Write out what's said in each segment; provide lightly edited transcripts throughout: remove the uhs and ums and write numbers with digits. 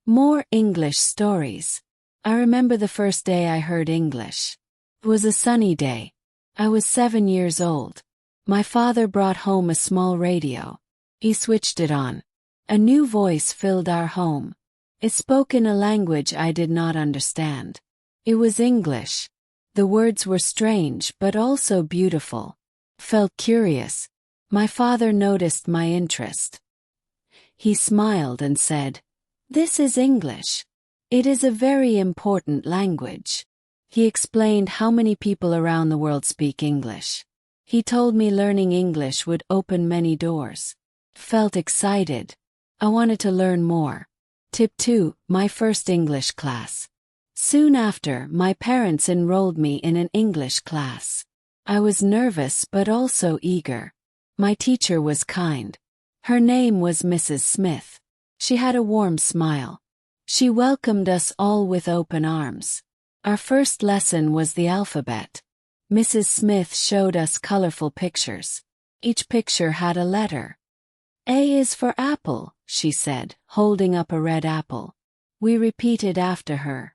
More English stories. I remember the first day I heard English. It was a sunny day. I was 7 years old. My father brought home a small radio. He switched it on. A new voice filled our home. It spoke in a language I did not understand. It was English. The words were strange but also beautiful. Felt curious. My father noticed my interest. He smiled and said, "This is English. It is a very important language." He explained how many people around the world speak English. He told me learning English would open many doors. Felt excited. I wanted to learn more. Tip 2, my first English class. Soon after, my parents enrolled me in an English class. I was nervous but also eager. My teacher was kind. Her name was Mrs. Smith. She had a warm smile. She welcomed us all with open arms. Our first lesson was the alphabet. Mrs. Smith showed us colorful pictures. Each picture had a letter. "A is for apple," she said, holding up a red apple. We repeated after her.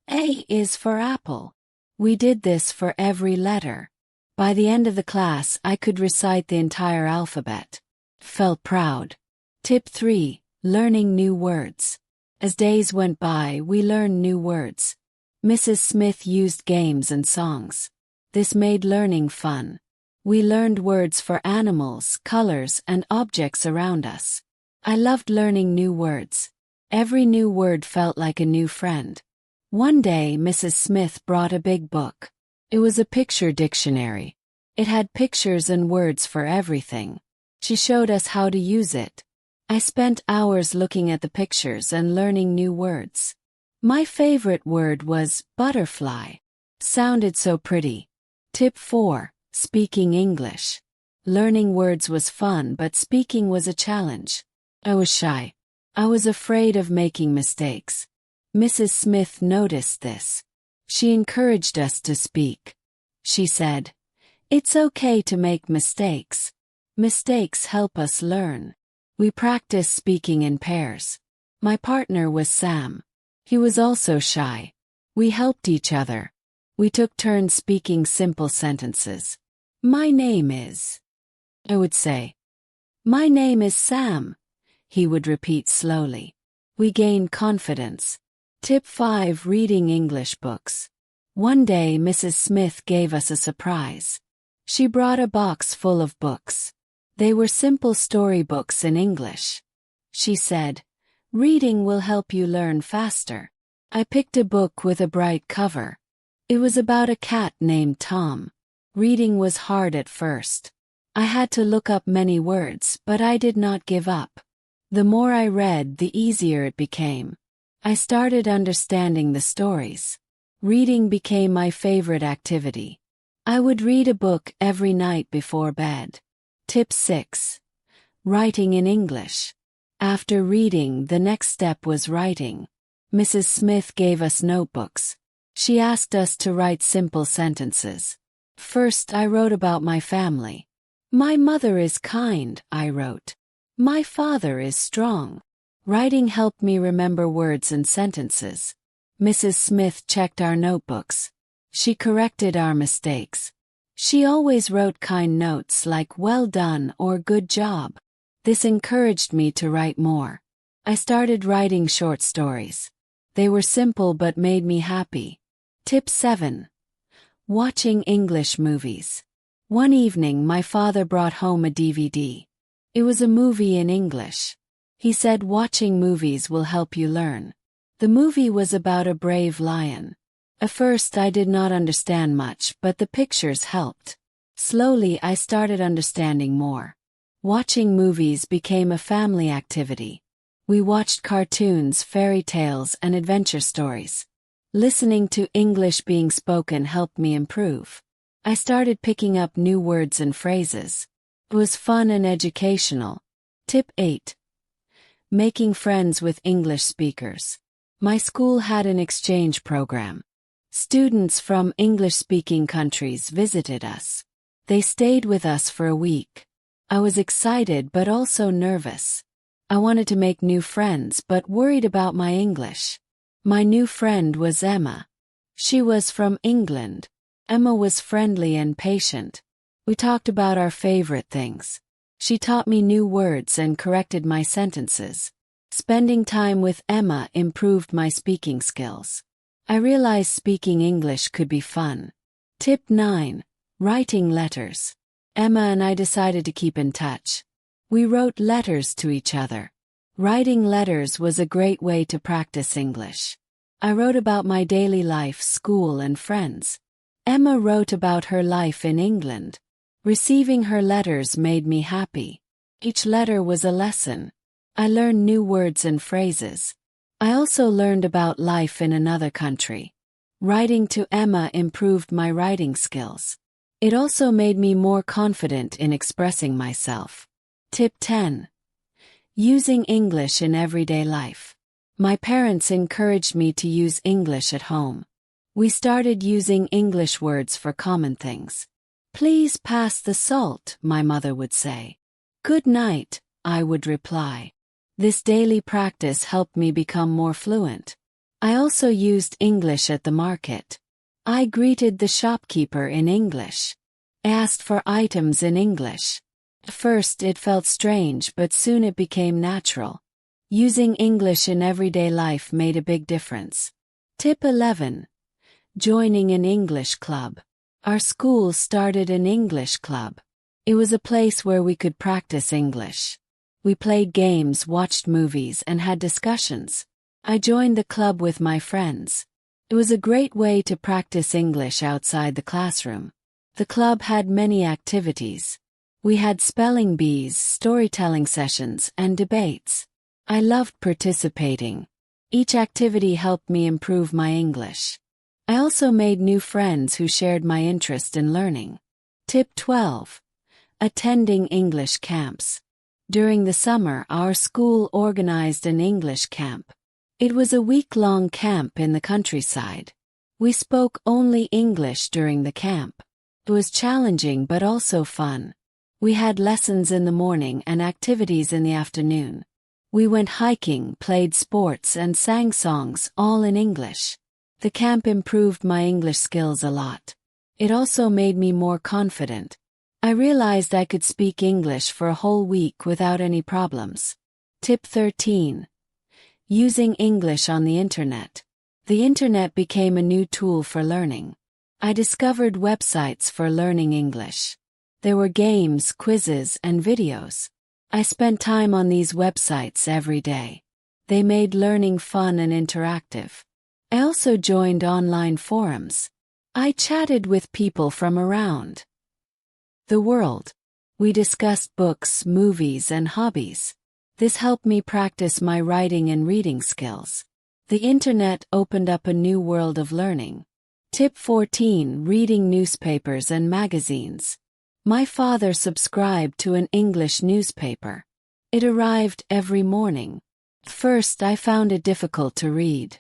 "A is for apple." We did this for every letter. By the end of the class, I could recite the entire alphabet. Felt proud. Tip 3, learning new words. As days went by, we learned new words. Mrs. Smith used games and songs. This made learning fun. We learned words for animals, colors, and objects around us. I loved learning new words. Every new word felt like a new friend. One day, Mrs. Smith brought a big book. It was a picture dictionary. It had pictures and words for everything. She showed us how to use it. I spent hours looking at the pictures and learning new words. My favorite word was butterfly. Sounded so pretty. Tip 4, speaking English. Learning words was fun, but speaking was a challenge. I was shy. I was afraid of making mistakes. Mrs. Smith noticed this. She encouraged us to speak. She said, "It's okay to make mistakes. Mistakes help us learn." We practiced speaking in pairs. My partner was Sam. He was also shy. We helped each other. We took turns speaking simple sentences. "My name is..." I would say. "My name is Sam." He would repeat slowly. We gained confidence. Tip 5, reading English books. One day, Mrs. Smith gave us a surprise. She brought a box full of books. They were simple storybooks in English. She said, "Reading will help you learn faster." I picked a book with a bright cover. It was about a cat named Tom. Reading was hard at first. I had to look up many words, but I did not give up. The more I read, the easier it became. I started understanding the stories. Reading became my favorite activity. I would read a book every night before bed. Tip 6. Writing in English. After reading, the next step was writing. Mrs. Smith gave us notebooks. She asked us to write simple sentences. First, I wrote about my family. "My mother is kind," I wrote. "My father is strong." Writing helped me remember words and sentences. Mrs. Smith checked our notebooks. She corrected our mistakes. She always wrote kind notes like "well done" or "good job." This encouraged me to write more. I started writing short stories. They were simple but made me happy. Tip 7. Watching English movies. One evening, my father brought home a DVD. It was a movie in English. He said watching movies will help you learn. The movie was about a brave lion. At first I did not understand much, but the pictures helped. Slowly I started understanding more. Watching movies became a family activity. We watched cartoons, fairy tales, and adventure stories. Listening to English being spoken helped me improve. I started picking up new words and phrases. It was fun and educational. Tip 8. Making friends with English speakers. My school had an exchange program. Students from English-speaking countries visited us. They stayed with us for a week. I was excited but also nervous. I wanted to make new friends but worried about my English. My new friend was Emma. She was from England. Emma was friendly and patient. We talked about our favorite things. She taught me new words and corrected my sentences. Spending time with Emma improved my speaking skills. I realized speaking English could be fun. Tip 9. Writing letters. Emma and I decided to keep in touch. We wrote letters to each other. Writing letters was a great way to practice English. I wrote about my daily life, school, and friends. Emma wrote about her life in England. Receiving her letters made me happy. Each letter was a lesson. I learned new words and phrases. I also learned about life in another country. Writing to Emma improved my writing skills. It also made me more confident in expressing myself. Tip 10. Using English in everyday life. My parents encouraged me to use English at home. We started using English words for common things. "Please pass the salt," my mother would say. "Good night," I would reply. This daily practice helped me become more fluent. I also used English at the market. I greeted the shopkeeper in English. Asked for items in English. At first it felt strange, but soon it became natural. Using English in everyday life made a big difference. Tip 11. Joining an English club. Our school started an English club. It was a place where we could practice English. We played games, watched movies, and had discussions. I joined the club with my friends. It was a great way to practice English outside the classroom. The club had many activities. We had spelling bees, storytelling sessions, and debates. I loved participating. Each activity helped me improve my English. I also made new friends who shared my interest in learning. Tip 12. Attending English camps. During the summer, our school organized an English camp. It was a week-long camp in the countryside. We spoke only English during the camp. It was challenging but also fun. We had lessons in the morning and activities in the afternoon. We went hiking, played sports, and sang songs, all in English. The camp improved my English skills a lot. It also made me more confident. I realized I could speak English for a whole week without any problems. Tip 13. Using English on the Internet. The Internet became a new tool for learning. I discovered websites for learning English. There were games, quizzes, and videos. I spent time on these websites every day. They made learning fun and interactive. I also joined online forums. I chatted with people from around the world. We discussed books, movies, and hobbies. This helped me practice my writing and reading skills. The Internet opened up a new world of learning. Tip 14. Reading newspapers and magazines. My father subscribed to an English newspaper. It arrived every morning. At first I found it difficult to read.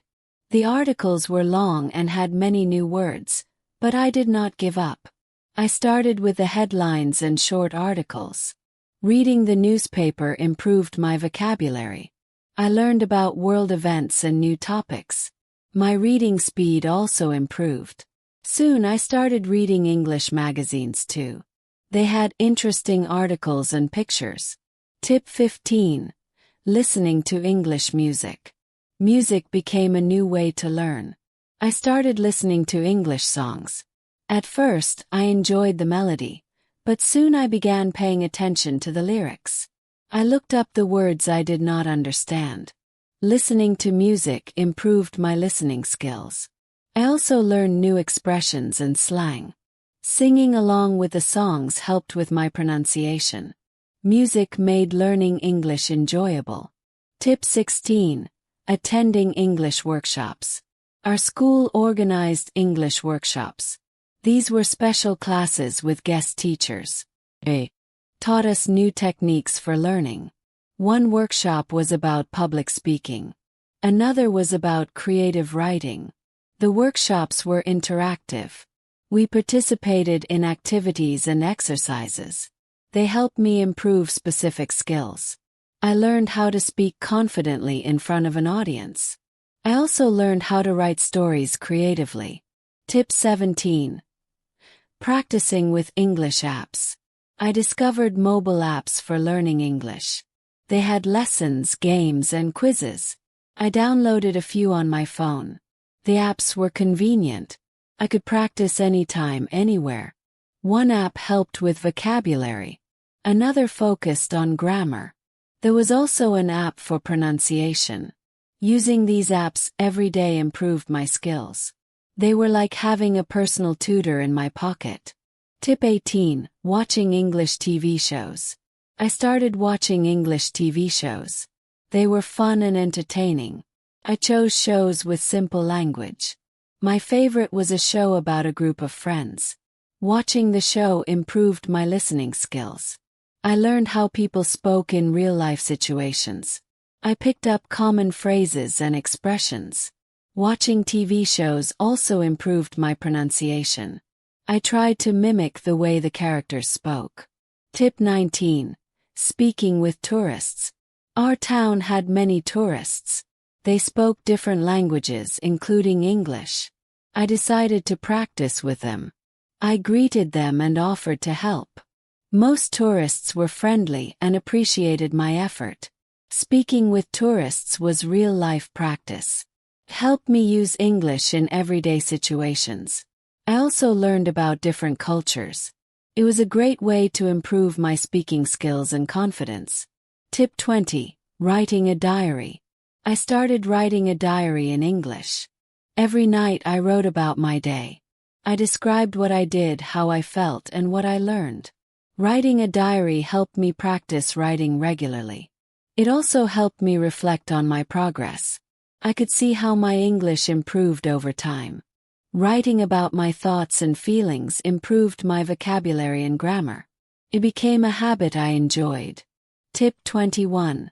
The articles were long and had many new words, but I did not give up. I started with the headlines and short articles. Reading the newspaper improved my vocabulary. I learned about world events and new topics. My reading speed also improved. Soon I started reading English magazines too. They had interesting articles and pictures. Tip 15. Listening to English music. Music became a new way to learn. I started listening to English songs. At first, I enjoyed the melody, but soon I began paying attention to the lyrics. I looked up the words I did not understand. Listening to music improved my listening skills. I also learned new expressions and slang. Singing along with the songs helped with my pronunciation. Music made learning English enjoyable. Tip 16. Attending English workshops. Our school organized English workshops. These were special classes with guest teachers. They taught us new techniques for learning. One workshop was about public speaking. Another was about creative writing. The workshops were interactive. We participated in activities and exercises. They helped me improve specific skills. I learned how to speak confidently in front of an audience. I also learned how to write stories creatively. Tip 17. Practicing with English apps. I discovered mobile apps for learning English. They had lessons, games, and quizzes. I downloaded a few on my phone. The apps were convenient. I could practice anytime, anywhere. One app helped with vocabulary. Another focused on grammar. There was also an app for pronunciation. Using these apps every day improved my skills. They were like having a personal tutor in my pocket. Tip 18. Watching English TV shows. I started watching English TV shows. They were fun and entertaining. I chose shows with simple language. My favorite was a show about a group of friends. Watching the show improved my listening skills. I learned how people spoke in real-life situations. I picked up common phrases and expressions. Watching TV shows also improved my pronunciation. I tried to mimic the way the characters spoke. Tip 19. Speaking with tourists. Our town had many tourists. They spoke different languages, including English. I decided to practice with them. I greeted them and offered to help. Most tourists were friendly and appreciated my effort. Speaking with tourists was real-life practice. It helped me use English in everyday situations. I also learned about different cultures. It was a great way to improve my speaking skills and confidence. Tip 20. Writing a diary. I started writing a diary in English. Every night I wrote about my day. I described what I did, how I felt, and what I learned. Writing a diary helped me practice writing regularly. It also helped me reflect on my progress. I could see how my English improved over time. Writing about my thoughts and feelings improved my vocabulary and grammar. It became a habit I enjoyed. Tip 21.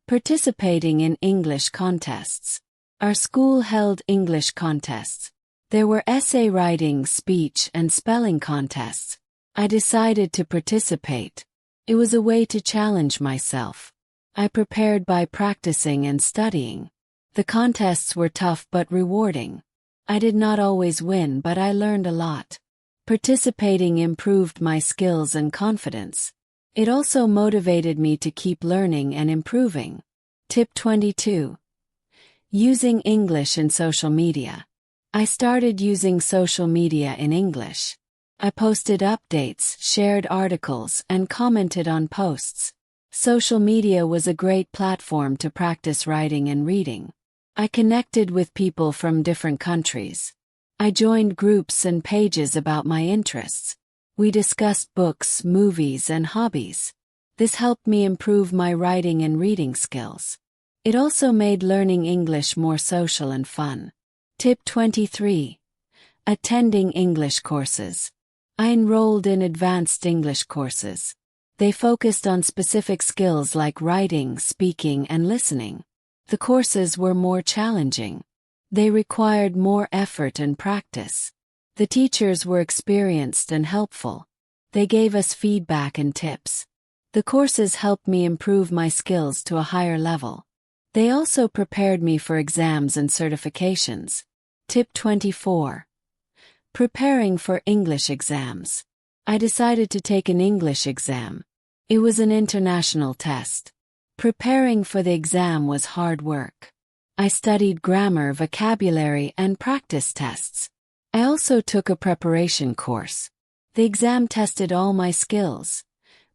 Participating in English contests. Our school held English contests. There were essay writing, speech, and spelling contests. I decided to participate. It was a way to challenge myself. I prepared by practicing and studying. The contests were tough but rewarding. I did not always win, but I learned a lot. Participating improved my skills and confidence. It also motivated me to keep learning and improving. Tip 22. Using English in social media. I started using social media in English. I posted updates, shared articles, and commented on posts. Social media was a great platform to practice writing and reading. I connected with people from different countries. I joined groups and pages about my interests. We discussed books, movies, and hobbies. This helped me improve my writing and reading skills. It also made learning English more social and fun. Tip 23. Attending English courses. I enrolled in advanced English courses. They focused on specific skills like writing, speaking, and listening. The courses were more challenging. They required more effort and practice. The teachers were experienced and helpful. They gave us feedback and tips. The courses helped me improve my skills to a higher level. They also prepared me for exams and certifications. Tip 24. Preparing for English exams. I decided to take an English exam. It was an international test. Preparing for the exam was hard work. I studied grammar, vocabulary, and practice tests. I also took a preparation course. The exam tested all my skills: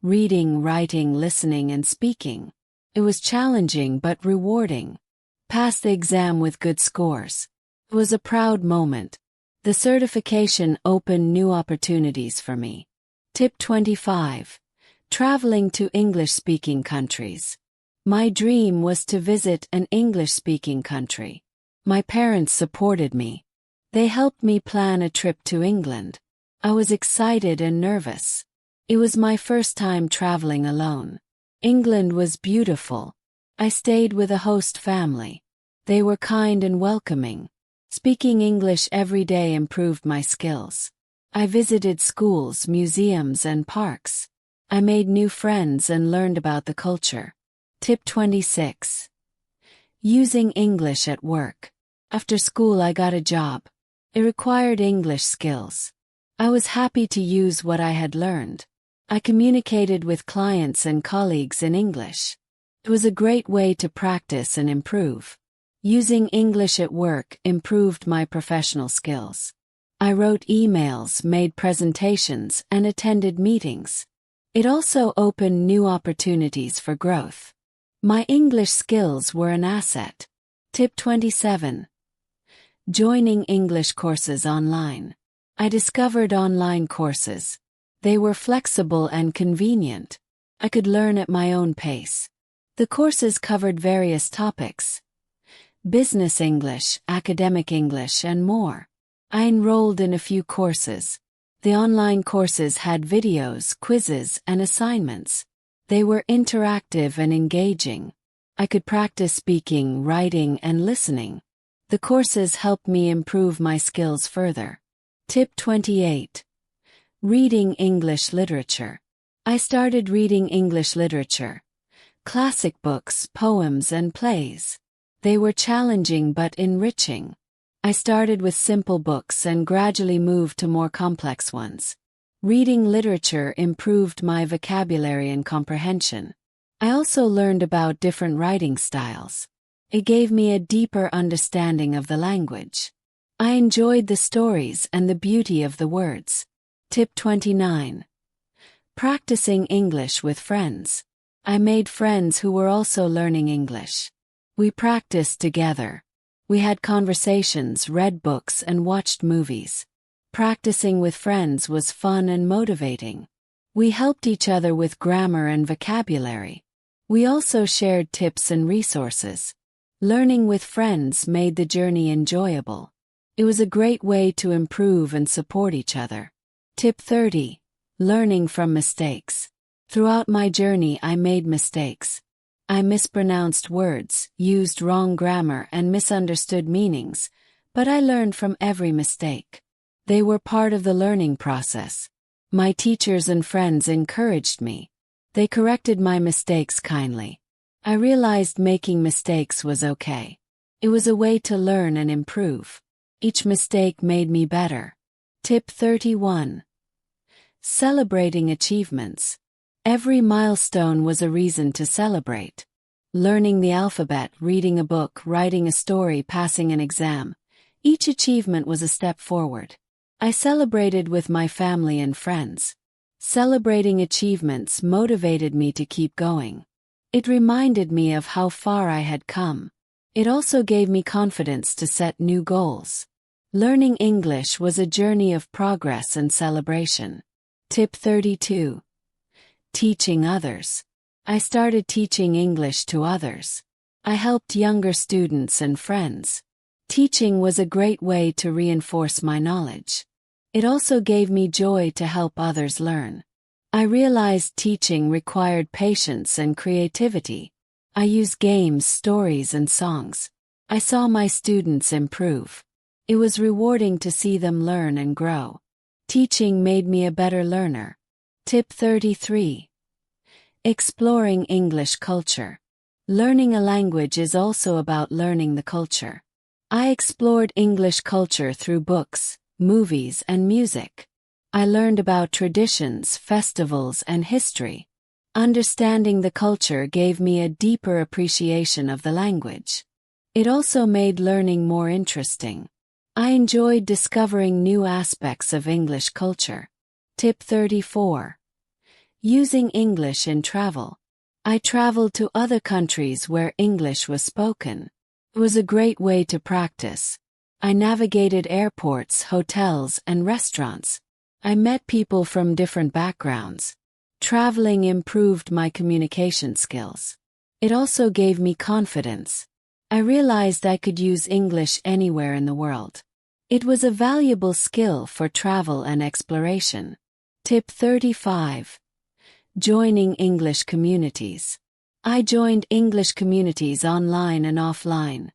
reading, writing, listening, and speaking. It was challenging but rewarding. Passed the exam with good scores. It was a proud moment. The certification opened new opportunities for me. Tip 25. Traveling to English-speaking countries. My dream was to visit an English-speaking country. My parents supported me. They helped me plan a trip to England. I was excited and nervous. It was my first time traveling alone. England was beautiful. I stayed with a host family. They were kind and welcoming. Speaking English every day improved my skills. I visited schools, museums, and parks. I made new friends and learned about the culture. Tip 26. Using English at work. After school I got a job. It required English skills. I was happy to use what I had learned. I communicated with clients and colleagues in English. It was a great way to practice and improve. Using English at work improved my professional skills. I wrote emails, made presentations, and attended meetings. It also opened new opportunities for growth. My English skills were an asset. Tip 27. Joining English courses online. I discovered online courses. They were flexible and convenient. I could learn at my own pace. The courses covered various topics: business English, academic English, and more. I enrolled in a few courses. The online courses had videos, quizzes, and assignments. They were interactive and engaging. I could practice speaking, writing, and listening. The courses helped me improve my skills further. Tip 28. Reading English literature. I started reading English literature. Classic books, poems, and plays. They were challenging but enriching. I started with simple books and gradually moved to more complex ones. Reading literature improved my vocabulary and comprehension. I also learned about different writing styles. It gave me a deeper understanding of the language. I enjoyed the stories and the beauty of the words. Tip 29. Practicing English with friends. I made friends who were also learning English. We practiced together. We had conversations, read books, and watched movies. Practicing with friends was fun and motivating. We helped each other with grammar and vocabulary. We also shared tips and resources. Learning with friends made the journey enjoyable. It was a great way to improve and support each other. Tip 30. Learning from mistakes. Throughout my journey I made mistakes. I mispronounced words, used wrong grammar, and misunderstood meanings, but I learned from every mistake. They were part of the learning process. My teachers and friends encouraged me. They corrected my mistakes kindly. I realized making mistakes was okay. It was a way to learn and improve. Each mistake made me better. Tip 31. Celebrating achievements. Every milestone was a reason to celebrate. Learning the alphabet, reading a book, writing a story, passing an exam. Each achievement was a step forward. I celebrated with my family and friends. Celebrating achievements motivated me to keep going. It reminded me of how far I had come. It also gave me confidence to set new goals. Learning English was a journey of progress and celebration. Tip 32. Teaching others. I started teaching English to others. I helped younger students and friends. Teaching was a great way to reinforce my knowledge. It also gave me joy to help others learn. I realized teaching required patience and creativity. I used games, stories, and songs. I saw my students improve. It was rewarding to see them learn and grow. Teaching made me a better learner. Tip 33. Exploring English culture. Learning a language is also about learning the culture. I explored English culture through books, movies, and music. I learned about traditions, festivals, and history. Understanding the culture gave me a deeper appreciation of the language. It also made learning more interesting. I enjoyed discovering new aspects of English culture. Tip 34. Using English in travel. I traveled to other countries where English was spoken. It was a great way to practice. I navigated airports, hotels, and restaurants. I met people from different backgrounds. Traveling improved my communication skills. It also gave me confidence. I realized I could use English anywhere in the world. It was a valuable skill for travel and exploration. Tip 35. Joining English communities. I joined English communities online and offline.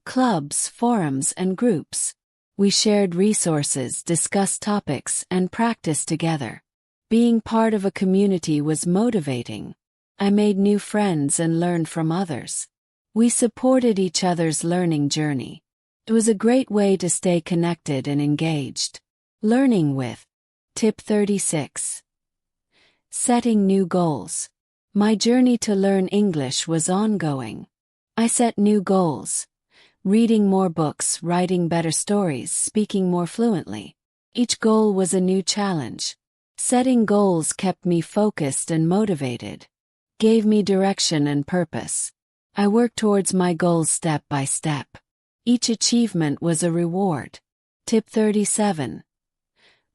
Clubs, forums, and groups. We shared resources, discussed topics, and practiced together. Being part of a community was motivating. I made new friends and learned from others. We supported each other's learning journey. It was a great way to stay connected and engaged. Learning with. Tip 36. Setting new goals. My journey to learn English was ongoing. I set new goals. Reading more books, writing better stories, speaking more fluently. Each goal was a new challenge. Setting goals kept me focused and motivated. Gave me direction and purpose. I worked towards my goals step by step. Each achievement was a reward. Tip 37.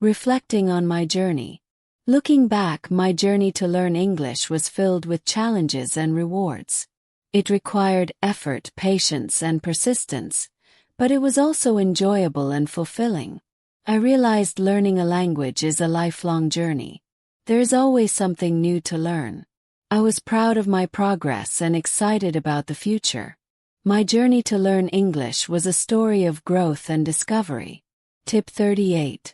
Reflecting on my journey. Looking back, my journey to learn English was filled with challenges and rewards. It required effort, patience, and persistence, but it was also enjoyable and fulfilling. I realized learning a language is a lifelong journey. There is always something new to learn. I was proud of my progress and excited about the future. My journey to learn English was a story of growth and discovery. Tip 38.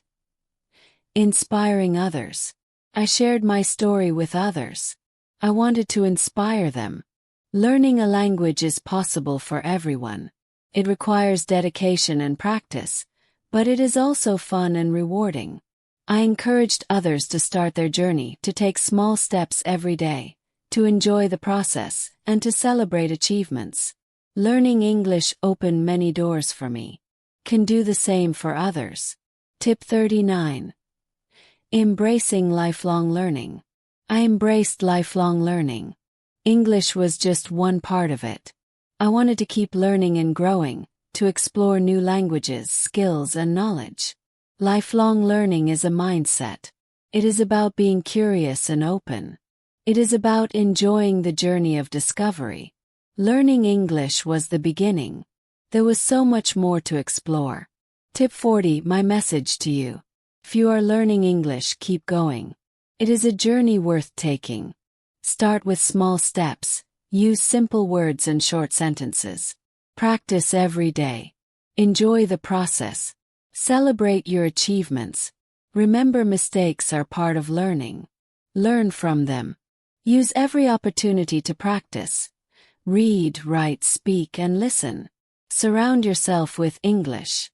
Inspiring others. I shared my story with others. I wanted to inspire them. Learning a language is possible for everyone. It requires dedication and practice, but it is also fun and rewarding. I encouraged others to start their journey, to take small steps every day, to enjoy the process, and to celebrate achievements. Learning English opened many doors for me. Can do the same for others. Tip 39. Embracing lifelong learning. I embraced lifelong learning. English was just one part of it. I wanted to keep learning and growing, to explore new languages, skills, and knowledge. Lifelong learning is a mindset. It is about being curious and open. It is about enjoying the journey of discovery. Learning English was the beginning. There was so much more to explore. Tip 40. My message to you. If you are learning English, keep going. It is a journey worth taking. Start with small steps. Use simple words and short sentences. Practice every day. Enjoy the process. Celebrate your achievements. Remember, mistakes are part of learning. Learn from them. Use every opportunity to practice. Read, write, speak, and listen. Surround yourself with English.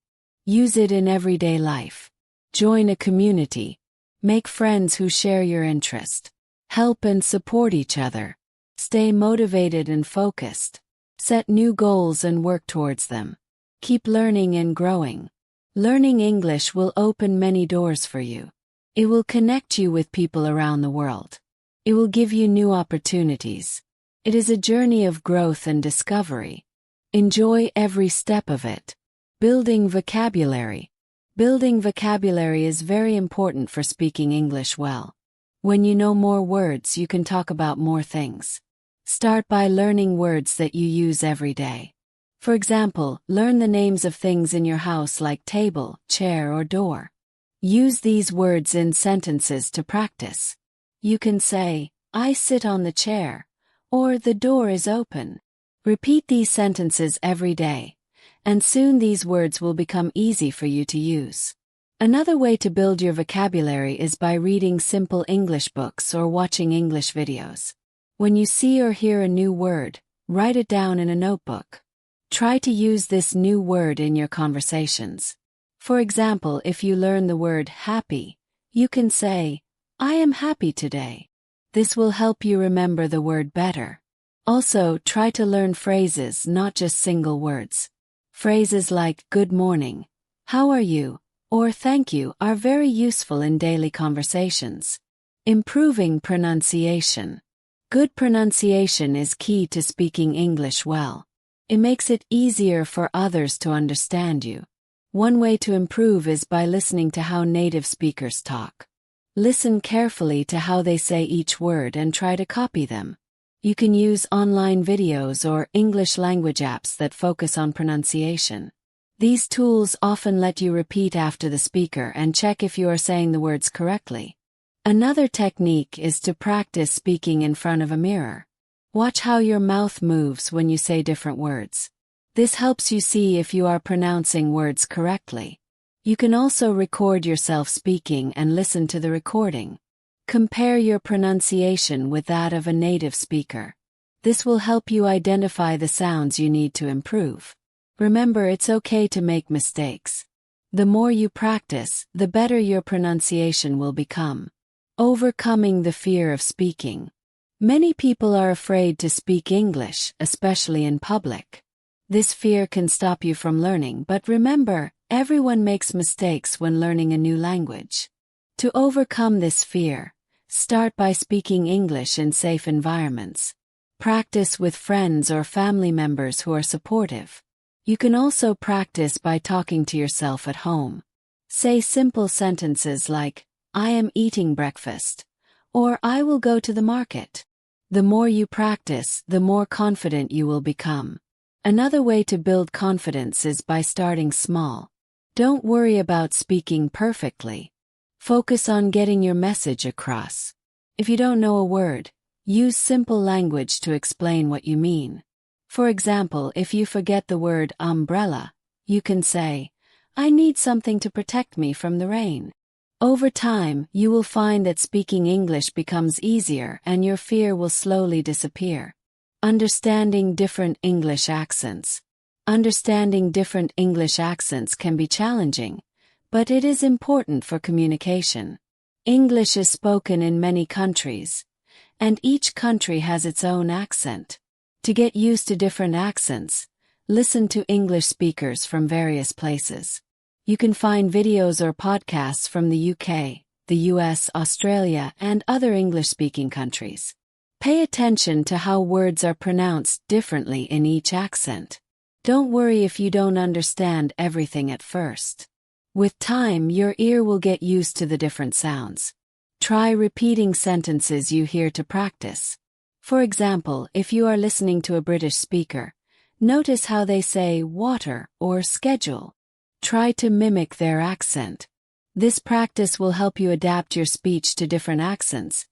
Use it in everyday life. Join a community. Make friends who share your interest. Help and support each other. Stay motivated and focused. Set new goals and work towards them. Keep learning and growing. Learning English will open many doors for you. It will connect you with people around the world. It will give you new opportunities. It is a journey of growth and discovery. Enjoy every step of it. Building vocabulary. Building vocabulary is very important for speaking English well. When you know more words, you can talk about more things. Start by learning words that you use every day. For example, learn the names of things in your house like table, chair, or door. Use these words in sentences to practice. You can say, I sit on the chair, or the door is open. Repeat these sentences every day, and soon these words will become easy for you to use. Another way to build your vocabulary is by reading simple English books or watching English videos. When you see or hear a new word, write it down in a notebook. Try to use this new word in your conversations. For example, if you learn the word happy, you can say, I am happy today. This will help you remember the word better. Also, try to learn phrases, not just single words. Phrases like good morning, how are you, or thank you are very useful in daily conversations. Improving pronunciation. Good pronunciation is key to speaking English well. It makes it easier for others to understand you. One way to improve is by listening to how native speakers talk. Listen carefully to how they say each word and try to copy them. You can use online videos or English language apps that focus on pronunciation. These tools often let you repeat after the speaker and check if you are saying the words correctly. Another technique is to practice speaking in front of a mirror. Watch how your mouth moves when you say different words. This helps you see if you are pronouncing words correctly. You can also record yourself speaking and listen to the recording. Compare your pronunciation with that of a native speaker. This will help you identify the sounds you need to improve. Remember, it's okay to make mistakes. The more you practice, the better your pronunciation will become. Overcoming the fear of speaking. Many people are afraid to speak English, especially in public. This fear can stop you from learning, but remember, everyone makes mistakes when learning a new language. To overcome this fear, start by speaking English in safe environments. Practice with friends or family members who are supportive. You can also practice by talking to yourself at home. Say simple sentences like, "I am eating breakfast," or "I will go to the market." The more you practice, the more confident you will become. Another way to build confidence is by starting small. Don't worry about speaking perfectly. Focus on getting your message across. If you don't know a word, use simple language to explain what you mean. For example, if you forget the word umbrella, you can say, "I need something to protect me from the rain." Over time, you will find that speaking English becomes easier and your fear will slowly disappear. Understanding different English accents. Understanding different English accents can be challenging, but it is important for communication. English is spoken in many countries, and each country has its own accent. To get used to different accents, listen to English speakers from various places. You can find videos or podcasts from the UK, the US, Australia, and other English-speaking countries. Pay attention to how words are pronounced differently in each accent. Don't worry if you don't understand everything at first. With time, your ear will get used to the different sounds. Try repeating sentences you hear to practice. For example, if you are listening to a British speaker, notice how they say water or schedule. Try to mimic their accent. This practice will help you adapt your speech to different accents,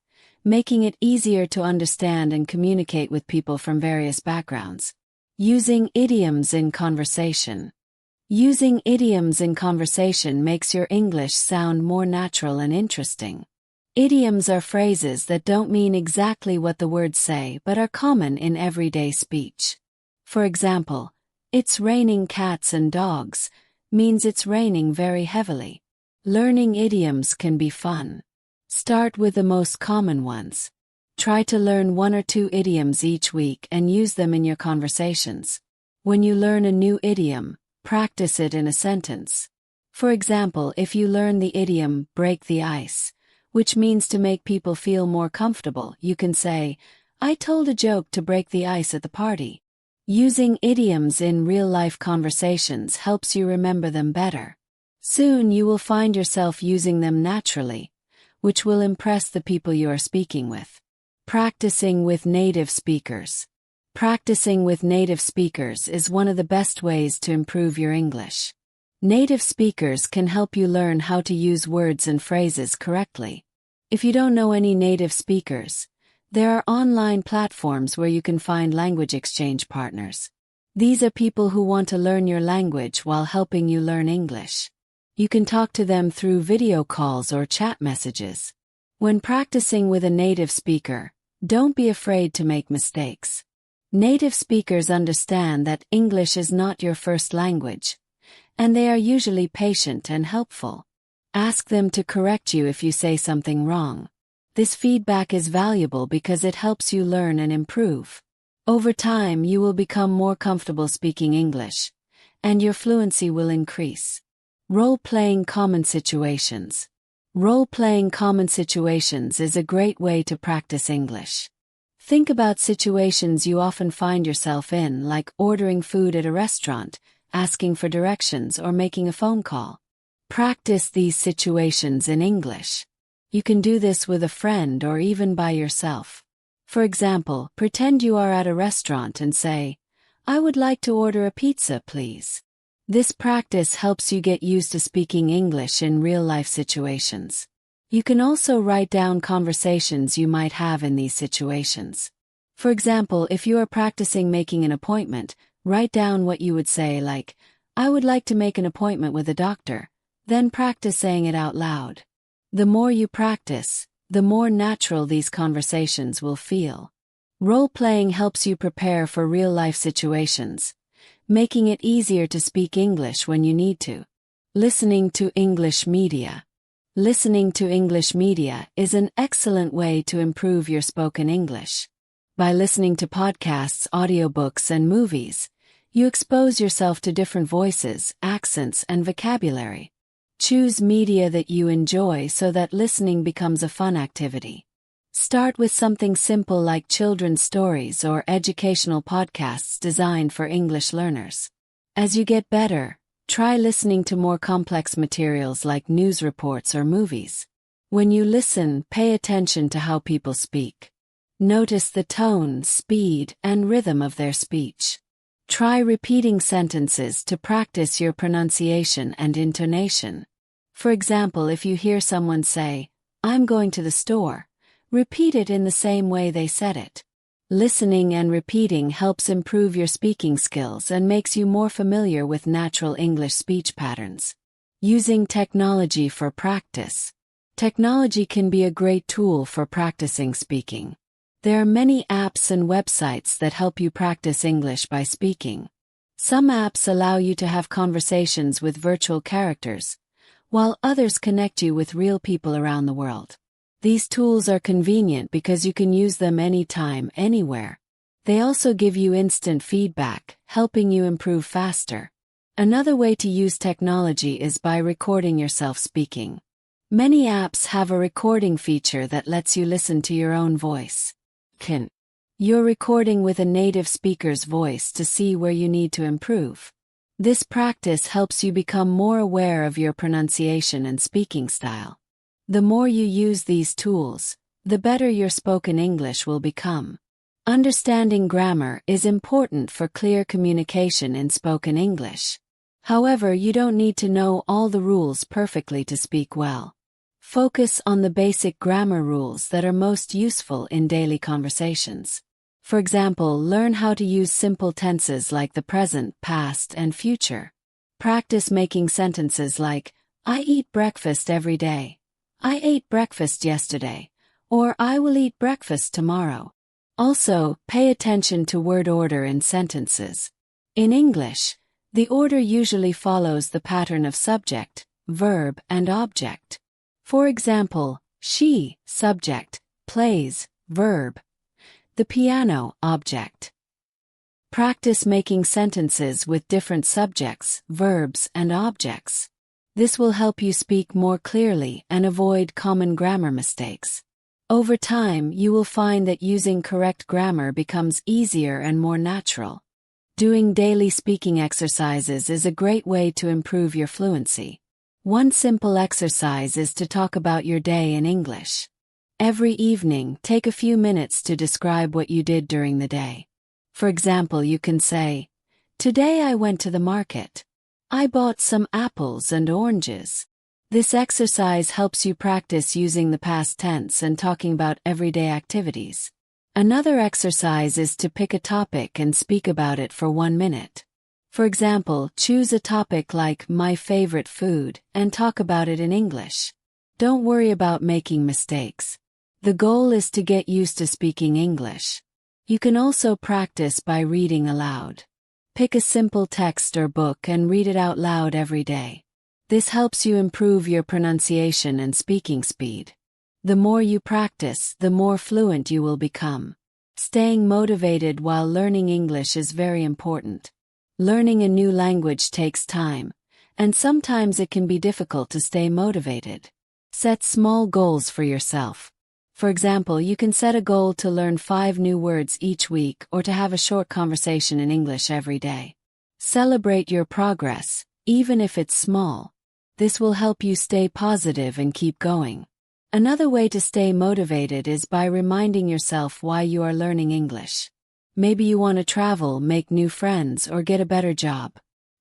making it easier to understand and communicate with people from various backgrounds. Using idioms in conversation. Using idioms in conversation makes your English sound more natural and interesting. Idioms are phrases that don't mean exactly what the words say but are common in everyday speech. For example, "It's raining cats and dogs" means it's raining very heavily. Learning idioms can be fun. Start with the most common ones. Try to learn 1 or 2 idioms each week and use them in your conversations. When you learn a new idiom, practice it in a sentence. For example, if you learn the idiom "break the ice," which means to make people feel more comfortable, you can say, "I told a joke to break the ice at the party." Using idioms in real-life conversations helps you remember them better. Soon you will find yourself using them naturally, which will impress the people you are speaking with. Practicing with native speakers. Practicing with native speakers is one of the best ways to improve your English. Native speakers can help you learn how to use words and phrases correctly. If you don't know any native speakers, there are online platforms where you can find language exchange partners. These are people who want to learn your language while helping you learn English. You can talk to them through video calls or chat messages. When practicing with a native speaker, don't be afraid to make mistakes. Native speakers understand that English is not your first language, and they are usually patient and helpful. Ask them to correct you if you say something wrong. This feedback is valuable because it helps you learn and improve. Over time, you will become more comfortable speaking English, and your fluency will increase. Role-playing common situations. Role-playing common situations is a great way to practice English. Think about situations you often find yourself in, like ordering food at a restaurant, asking for directions, or making a phone call. Practice these situations in English. You can do this with a friend or even by yourself. For example, pretend you are at a restaurant and say, "I would like to order a pizza, please." This practice helps you get used to speaking English in real-life situations. You can also write down conversations you might have in these situations. For example, if you are practicing making an appointment, write down what you would say, like, "I would like to make an appointment with a doctor," then practice saying it out loud. The more you practice, the more natural these conversations will feel. Role-playing helps you prepare for real-life situations, making it easier to speak English when you need to. Listening to English media. Listening to English media is an excellent way to improve your spoken English. By listening to podcasts, audiobooks, and movies, you expose yourself to different voices, accents, and vocabulary. Choose media that you enjoy so that listening becomes a fun activity. Start with something simple like children's stories or educational podcasts designed for English learners. As you get better, try listening to more complex materials like news reports or movies. When you listen, pay attention to how people speak. Notice the tone, speed, and rhythm of their speech. Try repeating sentences to practice your pronunciation and intonation. For example, if you hear someone say, "I'm going to the store," repeat it in the same way they said it. Listening and repeating helps improve your speaking skills and makes you more familiar with natural English speech patterns. Using technology for practice. Technology can be a great tool for practicing speaking. There are many apps and websites that help you practice English by speaking. Some apps allow you to have conversations with virtual characters, while others connect you with real people around the world. These tools are convenient because you can use them anytime, anywhere. They also give you instant feedback, helping you improve faster. Another way to use technology is by recording yourself speaking. Many apps have a recording feature that lets you listen to your own voice. You're recording with a native speaker's voice to see where you need to improve. This practice helps you become more aware of your pronunciation and speaking style. The more you use these tools, the better your spoken English will become. Understanding grammar is important for clear communication in spoken English. However, you don't need to know all the rules perfectly to speak well. Focus on the basic grammar rules that are most useful in daily conversations. For example, learn how to use simple tenses like the present, past, and future. Practice making sentences like, "I eat breakfast every day," "I ate breakfast yesterday," or "I will eat breakfast tomorrow." Also, pay attention to word order in sentences. In English, the order usually follows the pattern of subject, verb, and object. For example, she, subject, plays, verb. The piano, object. Practice making sentences with different subjects, verbs, and objects. This will help you speak more clearly and avoid common grammar mistakes. Over time, you will find that using correct grammar becomes easier and more natural. Doing daily speaking exercises is a great way to improve your fluency. One simple exercise is to talk about your day in English. Every evening, take a few minutes to describe what you did during the day. For example, you can say, "Today I went to the market. I bought some apples and oranges." This exercise helps you practice using the past tense and talking about everyday activities. Another exercise is to pick a topic and speak about it for 1 minute. For example, choose a topic like "my favorite food" and talk about it in English. Don't worry about making mistakes. The goal is to get used to speaking English. You can also practice by reading aloud. Pick a simple text or book and read it out loud every day. This helps you improve your pronunciation and speaking speed. The more you practice, the more fluent you will become. Staying motivated while learning English is very important. Learning a new language takes time, and sometimes it can be difficult to stay motivated. Set small goals for yourself. For example, you can set a goal to learn 5 new words each week or to have a short conversation in English every day. Celebrate your progress, even if it's small. This will help you stay positive and keep going. Another way to stay motivated is by reminding yourself why you are learning English. Maybe you want to travel, make new friends, or get a better job.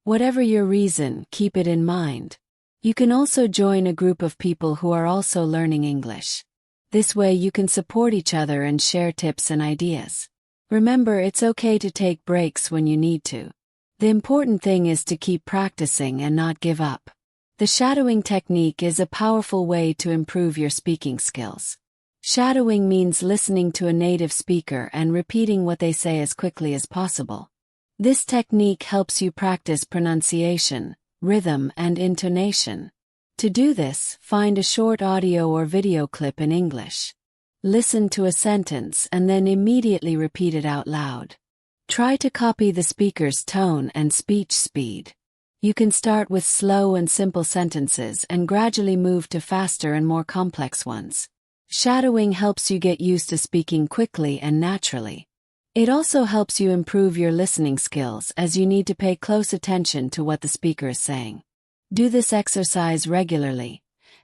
Whatever your reason, keep it in mind. You can also join a group of people who are also learning English. This way you can support each other and share tips and ideas. Remember, it's okay to take breaks when you need to. The important thing is to keep practicing and not give up. The shadowing technique is a powerful way to improve your speaking skills. Shadowing means listening to a native speaker and repeating what they say as quickly as possible. This technique helps you practice pronunciation, rhythm, and intonation. To do this, find a short audio or video clip in English. Listen to a sentence and then immediately repeat it out loud. Try to copy the speaker's tone and speech speed. You can start with slow and simple sentences and gradually move to faster and more complex ones. Shadowing helps you get used to speaking quickly and naturally. It also helps you improve your listening skills as you need to pay close attention to what the speaker is saying. Do this exercise regularly,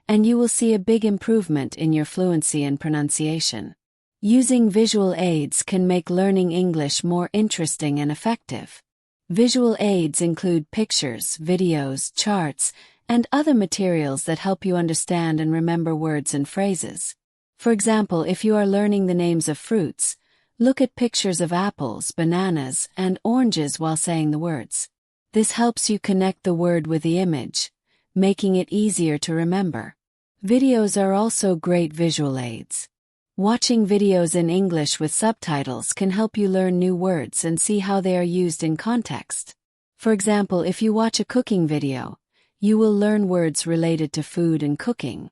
and you will see a big improvement in your fluency and pronunciation. Using visual aids can make learning English more interesting and effective. Visual aids include pictures, videos, charts, and other materials that help you understand and remember words and phrases. For example, if you are learning the names of fruits, look at pictures of apples, bananas, and oranges while saying the words. This helps you connect the word with the image, making it easier to remember. Videos are also great visual aids. Watching videos in English with subtitles can help you learn new words and see how they are used in context. For example, if you watch a cooking video, you will learn words related to food and cooking.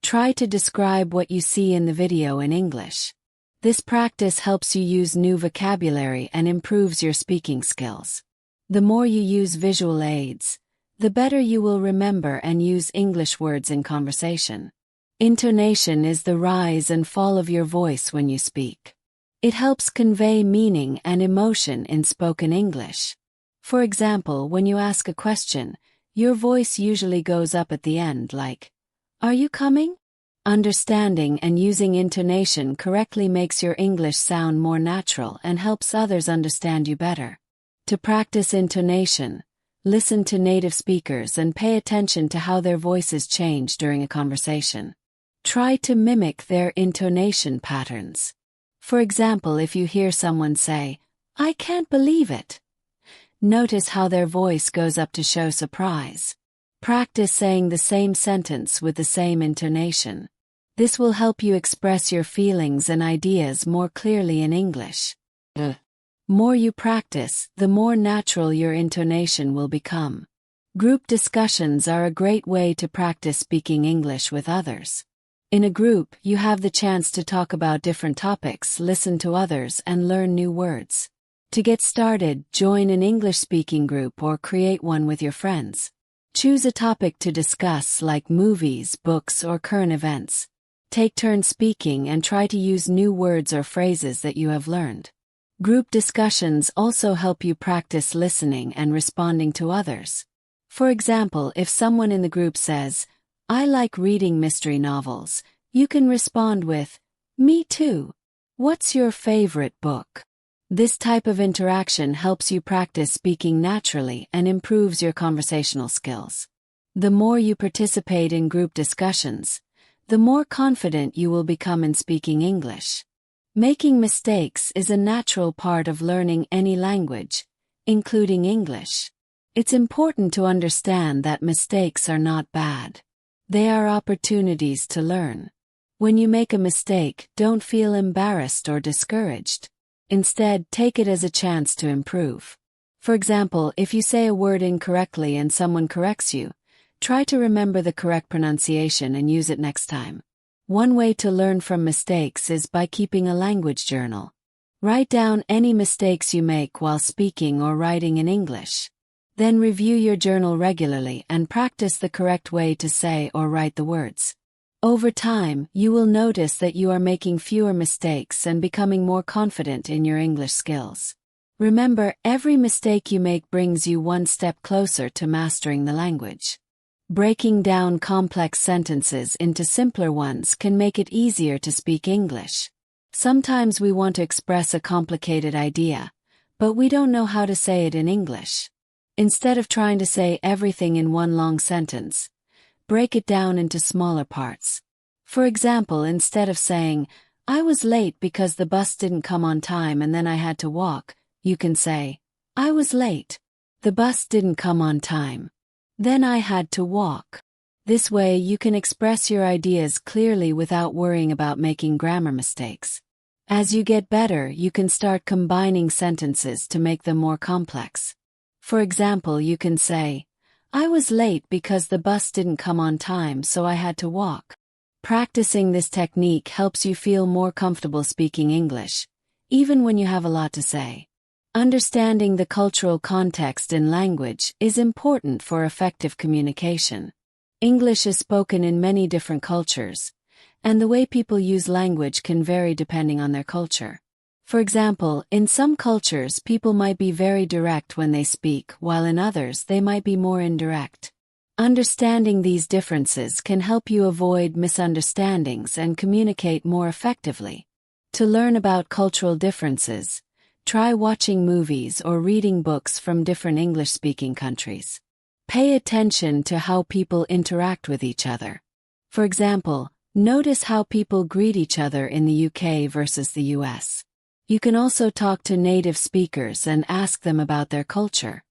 Try to describe what you see in the video in English. This practice helps you use new vocabulary and improves your speaking skills. The more you use visual aids, the better you will remember and use English words in conversation. Intonation is the rise and fall of your voice when you speak. It helps convey meaning and emotion in spoken English. For example, when you ask a question, your voice usually goes up at the end like, "Are you coming?" Understanding and using intonation correctly makes your English sound more natural and helps others understand you better. To practice intonation, listen to native speakers and pay attention to how their voices change during a conversation. Try to mimic their intonation patterns. For example, if you hear someone say, "I can't believe it," notice how their voice goes up to show surprise. Practice saying the same sentence with the same intonation. This will help you express your feelings and ideas more clearly in English. The more you practice, the more natural your intonation will become. Group discussions are a great way to practice speaking English with others. In a group, you have the chance to talk about different topics, listen to others, and learn new words. To get started, join an English-speaking group or create one with your friends. Choose a topic to discuss like movies, books, or current events. Take turns speaking and try to use new words or phrases that you have learned. Group discussions also help you practice listening and responding to others. For example, if someone in the group says, "I like reading mystery novels," you can respond with, "Me too. What's your favorite book?" This type of interaction helps you practice speaking naturally and improves your conversational skills. The more you participate in group discussions, the more confident you will become in speaking English. Making mistakes is a natural part of learning any language, including English. It's important to understand that mistakes are not bad. They are opportunities to learn. When you make a mistake, don't feel embarrassed or discouraged. Instead, take it as a chance to improve. For example, if you say a word incorrectly and someone corrects you, try to remember the correct pronunciation and use it next time. One way to learn from mistakes is by keeping a language journal. Write down any mistakes you make while speaking or writing in English. Then review your journal regularly and practice the correct way to say or write the words. Over time, you will notice that you are making fewer mistakes and becoming more confident in your English skills. Remember, every mistake you make brings you one step closer to mastering the language. Breaking down complex sentences into simpler ones can make it easier to speak English. Sometimes we want to express a complicated idea, but we don't know how to say it in English. Instead of trying to say everything in one long sentence, break it down into smaller parts. For example, instead of saying, "I was late because the bus didn't come on time and then I had to walk," you can say, "I was late. The bus didn't come on time. Then I had to walk." This way you can express your ideas clearly without worrying about making grammar mistakes. As you get better, you can start combining sentences to make them more complex. For example, you can say, "I was late because the bus didn't come on time, so I had to walk." Practicing this technique helps you feel more comfortable speaking English, even when you have a lot to say. Understanding the cultural context in language is important for effective communication. English is spoken in many different cultures, and the way people use language can vary depending on their culture. For example, in some cultures people might be very direct when they speak, while in others they might be more indirect. Understanding these differences can help you avoid misunderstandings and communicate more effectively. To learn about cultural differences, try watching movies or reading books from different English-speaking countries. Pay attention to how people interact with each other. For example, notice how people greet each other in the UK versus the US. You can also talk to native speakers and ask them about their culture.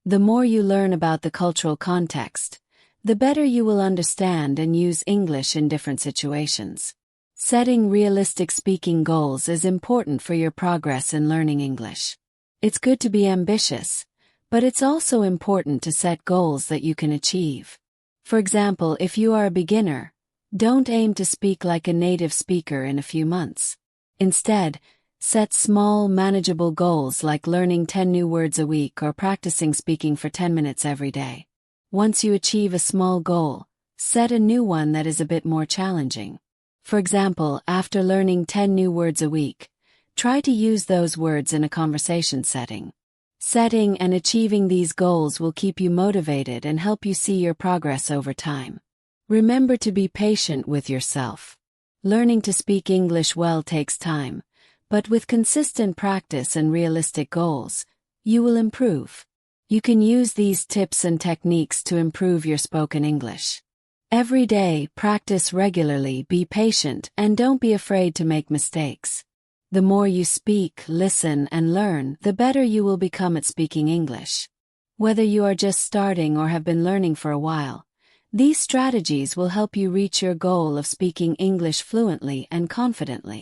The more you learn about the cultural context, the better you will understand and use English in different situations. Setting realistic speaking goals is important for your progress in learning English. It's good to be ambitious, but it's also important to set goals that you can achieve. For example, if you are a beginner, don't aim to speak like a native speaker in a few months. Instead, set small, manageable goals like learning 10 new words a week or practicing speaking for 10 minutes every day. Once you achieve a small goal, set a new one that is a bit more challenging. For example, after learning 10 new words a week, try to use those words in a conversation setting. Setting and achieving these goals will keep you motivated and help you see your progress over time. Remember to be patient with yourself. Learning to speak English well takes time, but with consistent practice and realistic goals, you will improve. You can use these tips and techniques to improve your spoken English. Every day, practice regularly, be patient, and don't be afraid to make mistakes. The more you speak, listen, and learn, the better you will become at speaking English. Whether you are just starting or have been learning for a while, these strategies will help you reach your goal of speaking English fluently and confidently.